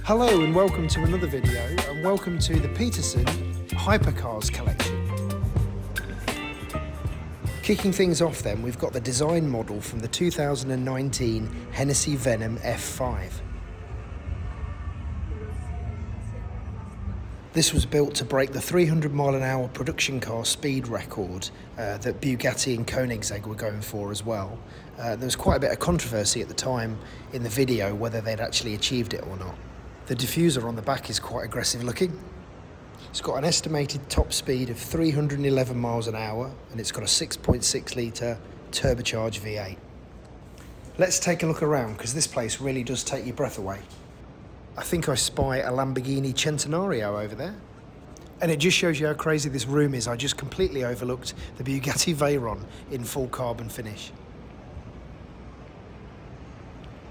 Hello and welcome to another video, and welcome to the Petersen HYPERCARS collection. Kicking things off then, we've got the design model from the 2019 Hennessey Venom F5. This was built to break the 300 mile an hour production car speed record that Bugatti and Koenigsegg were going for as well. There was quite a bit of controversy at the time in the video whether they'd actually achieved it or not. The diffuser on the back is quite aggressive looking. It's got an estimated top speed of 311 miles an hour and it's got a 6.6 litre turbocharged V8. Let's take a look around because this place really does take your breath away. I think I spy a Lamborghini Centenario over there. And it just shows you how crazy this room is. I just completely overlooked the Bugatti Veyron in full carbon finish.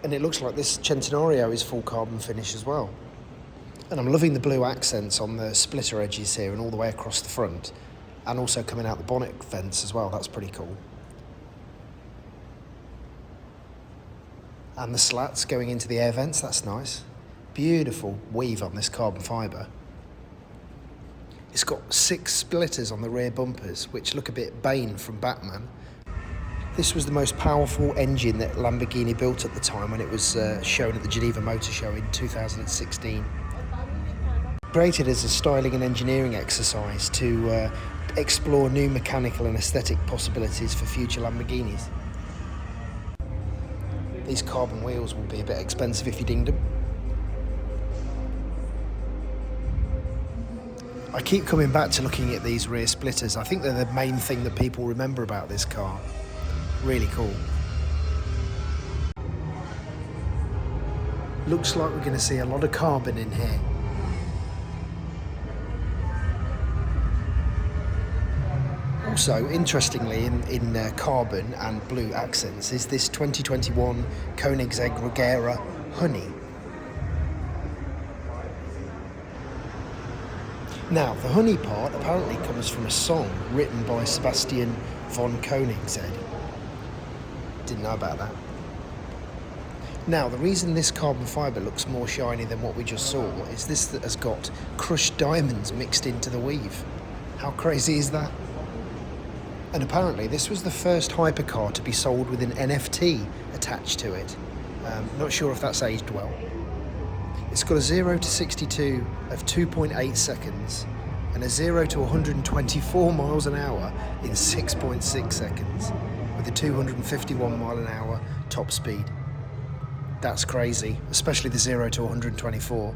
And it looks like this Centenario is full carbon finish as well. And I'm loving the blue accents on the splitter edges here and all the way across the front. And also coming out the bonnet vents as well, that's pretty cool. And the slats going into the air vents, that's nice. Beautiful weave on this carbon fibre. It's got 6 splitters on the rear bumpers, which look a bit Bane from Batman. This was the most powerful engine that Lamborghini built at the time when it was shown at the Geneva Motor Show in 2016. Created as a styling and engineering exercise to explore new mechanical and aesthetic possibilities for future Lamborghinis. These carbon wheels will be a bit expensive if you dinged them. I keep coming back to looking at these rear splitters. I think they're the main thing that people remember about this car. Really cool. Looks like we're going to see a lot of carbon in here. Also, interestingly, in carbon and blue accents is this 2021 Koenigsegg Regera Honey. Now, the honey part apparently comes from a song written by Sebastian von Koenigsegg. Didn't know about that. Now, the reason this carbon fibre looks more shiny than what we just saw is this that has got crushed diamonds mixed into the weave. How crazy is that? And apparently this was the first hypercar to be sold with an NFT attached to it. Not sure if that's aged well. It's got a 0 to 62 of 2.8 seconds and a 0 to 124 miles an hour in 6.6 seconds with a 251 mile an hour top speed. That's crazy, especially the 0 to 124.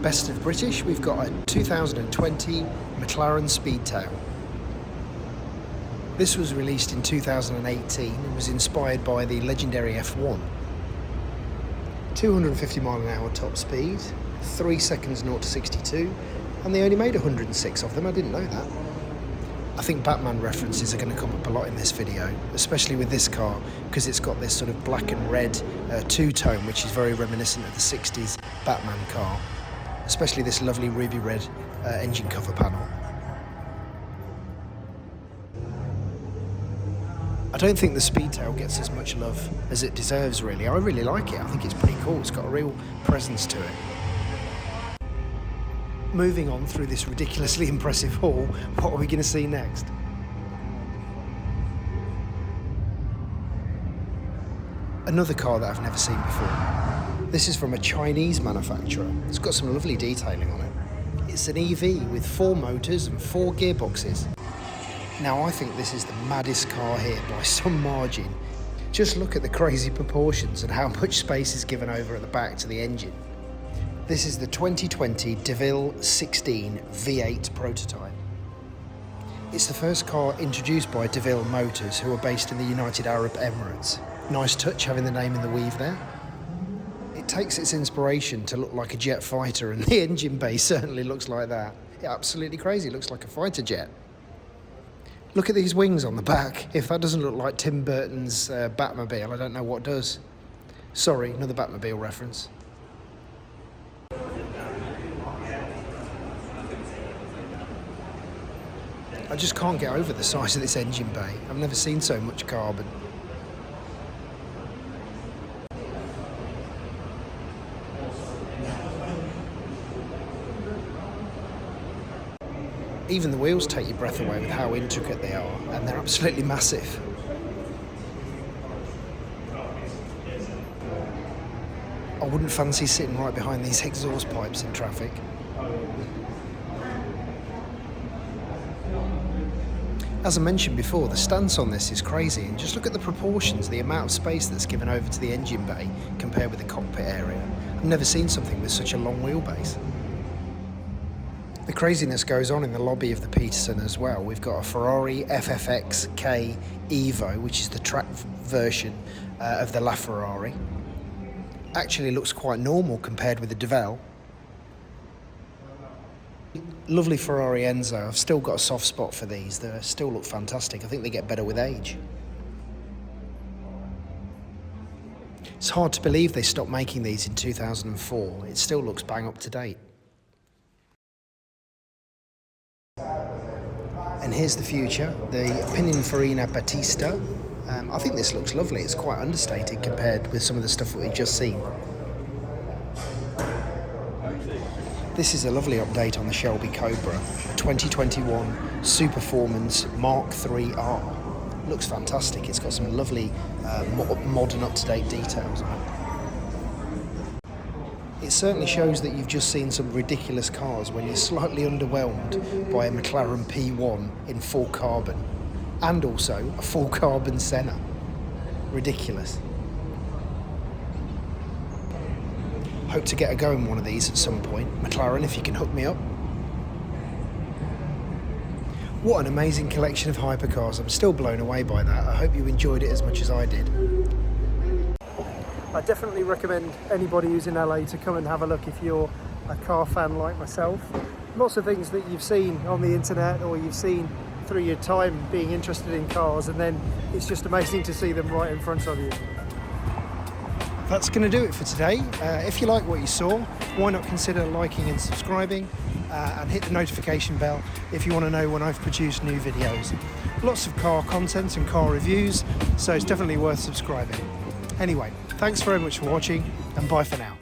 Best of British, we've got a 2020 McLaren Speedtail. This was released in 2018 and was inspired by the legendary F1. 250 mile an hour top speed, 3 seconds 0 to 62, and they only made 106 of them. I didn't know that. I think Batman references are going to come up a lot in this video, especially with this car, because it's got this sort of black and red two-tone, which is very reminiscent of the 60s Batman car, especially this lovely ruby red engine cover panel. I don't think the Speedtail gets as much love as it deserves, really. I really like it. I think it's pretty cool. It's got a real presence to it. Moving on through this ridiculously impressive haul, what are we going to see next? Another car that I've never seen before. This is from a Chinese manufacturer. It's got some lovely detailing on it. It's an EV with 4 motors and 4 gearboxes. Now, I think this is the maddest car here by some margin. Just look at the crazy proportions and how much space is given over at the back to the engine. This is the 2020 Devel 16 V8 prototype. It's the first car introduced by Devel Motors, who are based in the United Arab Emirates. Nice touch having the name in the weave there. It takes its inspiration to look like a jet fighter, and the engine bay certainly looks like that. Yeah, absolutely crazy, it looks like a fighter jet. Look at these wings on the back. If that doesn't look like Tim Burton's Batmobile, I don't know what does. Sorry, another Batmobile reference. I just can't get over the size of this engine bay. I've never seen so much carbon. Even the wheels take your breath away with how intricate they are, and they're absolutely massive. I wouldn't fancy sitting right behind these exhaust pipes in traffic. As I mentioned before, the stance on this is crazy, and just look at the proportions, the amount of space that's given over to the engine bay compared with the cockpit area. I've never seen something with such a long wheelbase. The craziness goes on in the lobby of the Petersen as well. We've got a Ferrari FFX-K Evo, which is the track version of the LaFerrari. Actually looks quite normal compared with the Devel. Lovely Ferrari Enzo. I've still got a soft spot for these. They still look fantastic. I think they get better with age. It's hard to believe they stopped making these in 2004. It still looks bang up to date. And here's the future, the Pininfarina Battista. I think this looks lovely. It's quite understated compared with some of the stuff that we've just seen. This is a lovely update on the Shelby Cobra, 2021 Superformance MKIII-R. Looks fantastic. It's got some lovely modern up-to-date details on it. It certainly shows that you've just seen some ridiculous cars when you're slightly underwhelmed by a McLaren P1 in full carbon, and also a full carbon Senna. Ridiculous. Hope to get a go in one of these at some point. McLaren, if you can hook me up. What an amazing collection of hypercars. I'm still blown away by that. I hope you enjoyed it as much as I did. I definitely recommend anybody who's in LA to come and have a look if you're a car fan like myself. Lots of things that you've seen on the internet or you've seen through your time being interested in cars, and then it's just amazing to see them right in front of you. That's going to do it for today. If you like what you saw, why not consider liking and subscribing and hit the notification bell if you want to know when I've produced new videos. Lots of car content and car reviews, so it's definitely worth subscribing. Anyway, thanks very much for watching, and bye for now.